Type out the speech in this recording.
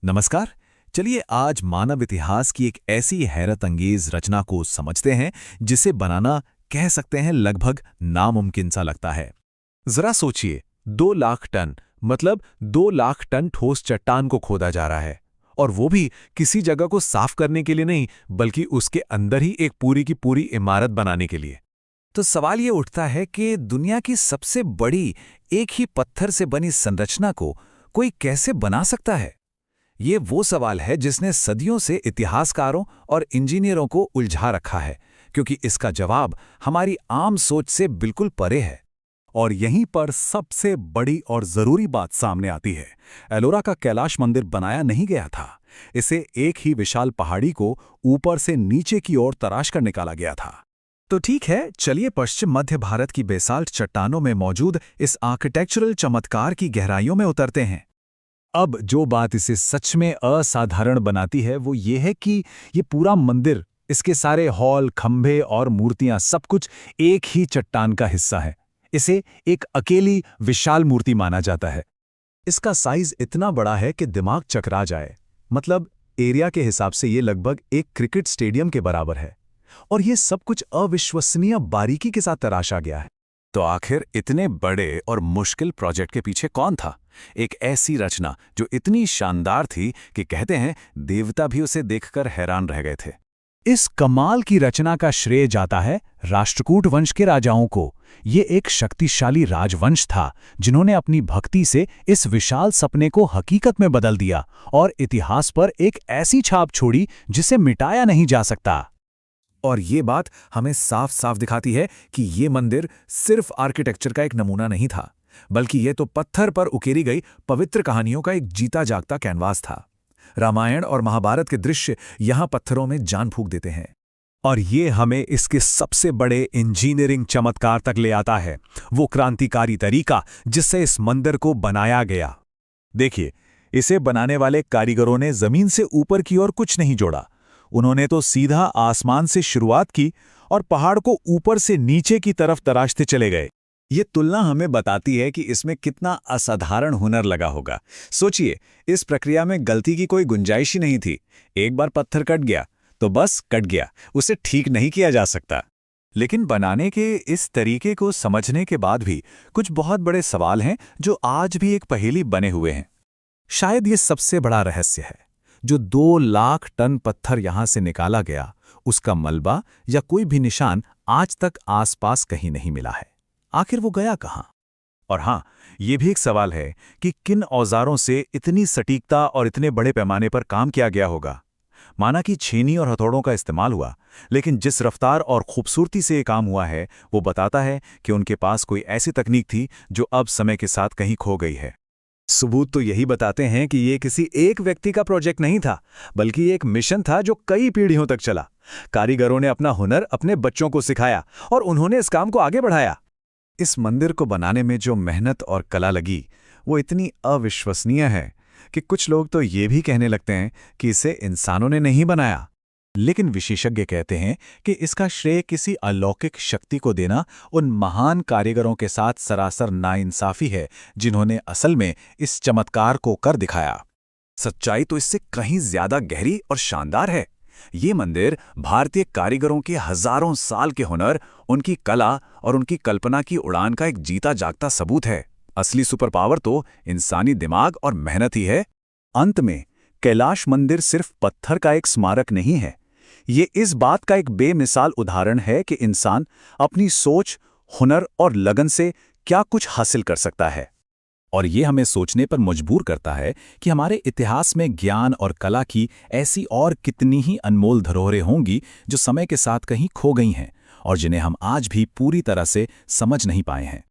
नमस्कार। चलिए आज मानव इतिहास की एक ऐसी हैरत अंगेज रचना को समझते हैं जिसे बनाना कह सकते हैं लगभग नामुमकिन सा लगता है। जरा सोचिए, 2 लाख टन मतलब 2 लाख टन ठोस चट्टान को खोदा जा रहा है, और वो भी किसी जगह को साफ करने के लिए नहीं, बल्कि उसके अंदर ही एक पूरी की पूरी इमारत बनाने के लिए। तो सवाल ये उठता है कि दुनिया की सबसे बड़ी एक ही पत्थर से बनी संरचना को कोई कैसे बना सकता है? ये वो सवाल है जिसने सदियों से इतिहासकारों और इंजीनियरों को उलझा रखा है, क्योंकि इसका जवाब हमारी आम सोच से बिल्कुल परे है। और यहीं पर सबसे बड़ी और जरूरी बात सामने आती है। एलोरा का कैलाश मंदिर बनाया नहीं गया था। इसे एक ही विशाल पहाड़ी को ऊपर से नीचे की ओर तराश कर निकाला गया था। तो ठीक है, चलिए पश्चिम मध्य भारत की बेसाल्ट चट्टानों में मौजूद इस आर्किटेक्चरल चमत्कार की गहराइयों में उतरते हैं। अब जो बात इसे सच में असाधारण बनाती है वो ये है कि ये पूरा मंदिर, इसके सारे हॉल, खंभे और मूर्तियां सब कुछ एक ही चट्टान का हिस्सा है। इसे एक अकेली विशाल मूर्ति माना जाता है। इसका साइज इतना बड़ा है कि दिमाग चकरा जाए। मतलब एरिया के हिसाब से ये लगभग एक क्रिकेट स्टेडियम के बराबर है। और ये सब कुछ अविश्वसनीय बारीकी के साथ तराशा गया है। तो आखिर इतने बड़े और मुश्किल प्रोजेक्ट के पीछे कौन था? एक ऐसी रचना जो इतनी शानदार थी कि कहते हैं देवता भी उसे देखकर हैरान रह गए थे। इस कमाल की रचना का श्रेय जाता है राष्ट्रकूट वंश के राजाओं को। ये एक शक्तिशाली राजवंश था जिन्होंने अपनी भक्ति से इस विशाल सपने को हकीकत में बदल दिया और इतिहास पर एक ऐसी छाप छोड़ी जिसे मिटाया नहीं जा सकता। और ये बात हमें साफ साफ दिखाती है कि ये मंदिर सिर्फ आर्किटेक्चर का एक नमूना नहीं था, बल्कि ये तो पत्थर पर उकेरी गई पवित्र कहानियों का एक जीता जागता कैनवास था। रामायण और महाभारत के दृश्य यहाँ पत्थरों में जान फूंक देते हैं। और ये हमें इसके सबसे बड़े इंजीनियरिंग चमत्कार तक ले आता है, वो क्रांतिकारी तरीका जिससे इस मंदिर को बनाया गया। देखिए, इसे बनाने वाले कारीगरों ने जमीन से ऊपर की ओर कुछ नहीं जोड़ा। उन्होंने तो सीधा आसमान से शुरुआत की और पहाड़ को ऊपर से नीचे की तरफ तराशते चले गए। ये तुलना हमें बताती है कि इसमें कितना असाधारण हुनर लगा होगा। सोचिए, इस प्रक्रिया में गलती की कोई गुंजाइश ही नहीं थी। एक बार पत्थर कट गया तो बस कट गया, उसे ठीक नहीं किया जा सकता। लेकिन बनाने के इस तरीके को समझने के बाद भी कुछ बहुत बड़े सवाल हैं जो आज भी एक पहेली बने हुए हैं। शायद ये सबसे बड़ा रहस्य है। जो 2 लाख टन पत्थर यहां से निकाला गया, उसका मलबा या कोई भी निशान आज तक आसपास कहीं नहीं मिला है। आखिर वो गया कहां? और हां, ये भी एक सवाल है कि किन औजारों से इतनी सटीकता और इतने बड़े पैमाने पर काम किया गया होगा। माना कि छेनी और हथौड़ों का इस्तेमाल हुआ, लेकिन जिस रफ्तार और खूबसूरती से ये काम हुआ है वो बताता है कि उनके पास कोई ऐसी तकनीक थी जो अब समय के साथ कहीं खो गई है। सबूत तो यही बताते हैं कि ये किसी एक व्यक्ति का प्रोजेक्ट नहीं था, बल्कि एक मिशन था जो कई पीढ़ियों तक चला। कारीगरों ने अपना हुनर अपने बच्चों को सिखाया और उन्होंने इस काम को आगे बढ़ाया। इस मंदिर को बनाने में जो मेहनत और कला लगी वो इतनी अविश्वसनीय है कि कुछ लोग तो ये भी कहने लगते हैं कि इसे इंसानों ने नहीं बनाया। लेकिन विशेषज्ञ कहते हैं कि इसका श्रेय किसी अलौकिक शक्ति को देना उन महान कारीगरों के साथ सरासर नाइंसाफी है जिन्होंने असल में इस चमत्कार को कर दिखाया। सच्चाई तो इससे कहीं ज्यादा गहरी और शानदार है। ये मंदिर भारतीय कारीगरों के हजारों साल के हुनर, उनकी कला और उनकी कल्पना की उड़ान का एक जीता जागता सबूत है। असली सुपर पावर तो इंसानी दिमाग और मेहनत ही है। अंत में कैलाश मंदिर सिर्फ पत्थर का एक स्मारक नहीं है। ये इस बात का एक बेमिसाल उदाहरण है कि इंसान अपनी सोच, हुनर और लगन से क्या कुछ हासिल कर सकता है। और ये हमें सोचने पर मजबूर करता है कि हमारे इतिहास में ज्ञान और कला की ऐसी और कितनी ही अनमोल धरोहरें होंगी जो समय के साथ कहीं खो गई हैं और जिन्हें हम आज भी पूरी तरह से समझ नहीं पाए हैं।